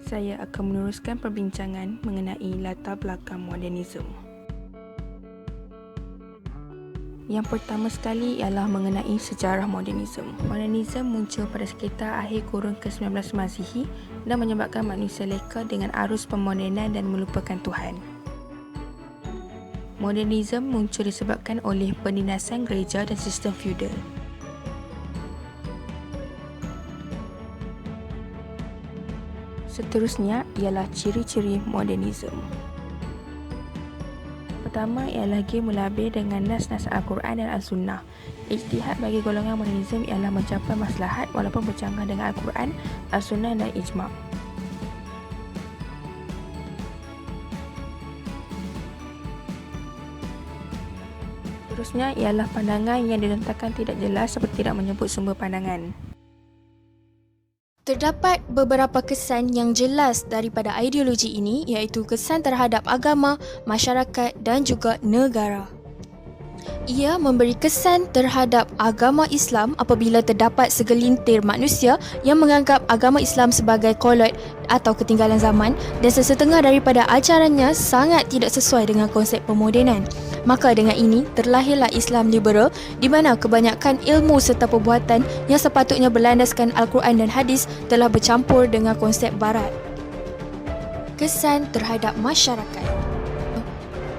Saya akan meneruskan perbincangan mengenai latar belakang modernisme. Yang pertama sekali ialah mengenai sejarah modernisme. Modernisme muncul pada sekitar akhir kurun ke-19 Masihi dan menyebabkan manusia leka dengan arus pemodenan dan melupakan Tuhan. Modernisme muncul disebabkan oleh penindasan gereja dan sistem feudal. Seterusnya ialah ciri-ciri modernisme. Pertama ialah ia melabih dengan nas-nas Al-Quran dan Al-Sunnah. Ijtihad bagi golongan modernisme ialah mencapai maslahat walaupun bercanggah dengan Al-Quran, Al-Sunnah dan Ijma'. Seterusnya ialah pandangan yang diletakkan tidak jelas seperti tidak menyebut sumber pandangan. Terdapat beberapa kesan yang jelas daripada ideologi ini, iaitu kesan terhadap agama, masyarakat dan juga negara. Ia memberi kesan terhadap agama Islam apabila terdapat segelintir manusia yang menganggap agama Islam sebagai kolot atau ketinggalan zaman dan sesetengah daripada ajarannya sangat tidak sesuai dengan konsep pemodenan. Maka dengan ini terlahirlah Islam liberal di mana kebanyakan ilmu serta perbuatan yang sepatutnya berlandaskan Al-Quran dan hadis telah bercampur dengan konsep barat. Kesan terhadap masyarakat.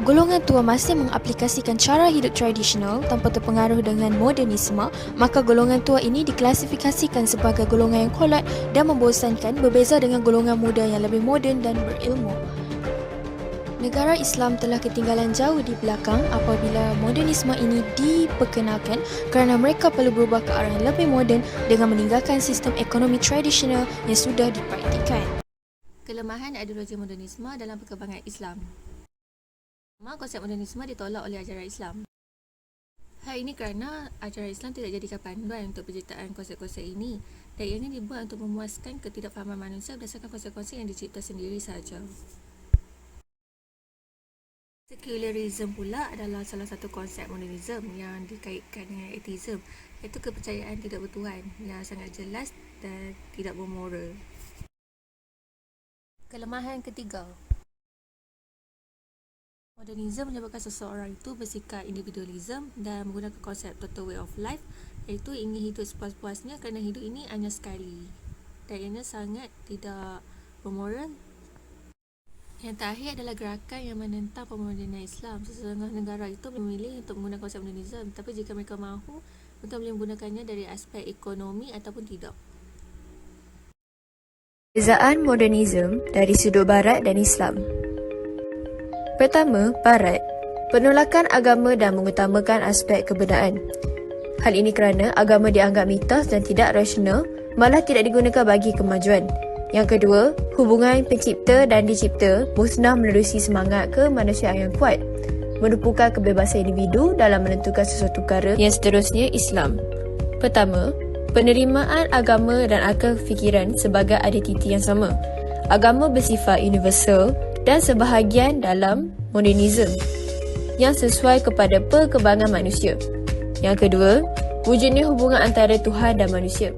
Golongan tua masih mengaplikasikan cara hidup tradisional tanpa terpengaruh dengan modernisme, maka golongan tua ini diklasifikasikan sebagai golongan yang kolot dan membosankan, berbeza dengan golongan muda yang lebih moden dan berilmu. Negara Islam telah ketinggalan jauh di belakang apabila modernisme ini diperkenalkan kerana mereka perlu berubah ke arah yang lebih moden dengan meninggalkan sistem ekonomi tradisional yang sudah dipraktikkan. Kelemahan ideologi modernisme dalam perkembangan Islam. Konsep modernisme ditolak oleh ajaran Islam. Hal ini kerana ajaran Islam tidak jadikan panduan untuk penciptaan konsep-konsep ini dan ianya dibuat untuk memuaskan ketidakfahaman manusia berdasarkan konsep-konsep yang dicipta sendiri sahaja. Secularism pula adalah salah satu konsep modernisme yang dikaitkan dengan atheism, iaitu kepercayaan tidak bertuhan yang sangat jelas dan tidak bermoral. Kelemahan ketiga. Modernisme menyebabkan seseorang itu bersikap individualism dan menggunakan konsep total way of life, iaitu ingin hidup sepuas-puasnya kerana hidup ini hanya sekali dan ianya sangat tidak bermoral. Yang terakhir adalah gerakan yang menentang pemodenan Islam. Sesetengah negara itu memilih untuk menggunakan konsep modernisme, tapi jika mereka mahu, mereka boleh menggunakannya dari aspek ekonomi ataupun tidak. Perbezaan modernisme dari sudut Barat dan Islam. Pertama, Barat. Penolakan agama dan mengutamakan aspek kebendaan. Hal ini kerana agama dianggap mitos dan tidak rasional, malah tidak digunakan bagi kemajuan. Yang kedua, hubungan pencipta dan dicipta musnah menerusi semangat kemanusiaan yang kuat, menumpukan kebebasan individu dalam menentukan sesuatu perkara. Yang seterusnya, Islam. Pertama, penerimaan agama dan akal fikiran sebagai identiti yang sama. Agama bersifat universal dan sebahagian dalam modernisme yang sesuai kepada perkembangan manusia. Yang kedua, wujudnya hubungan antara Tuhan dan manusia.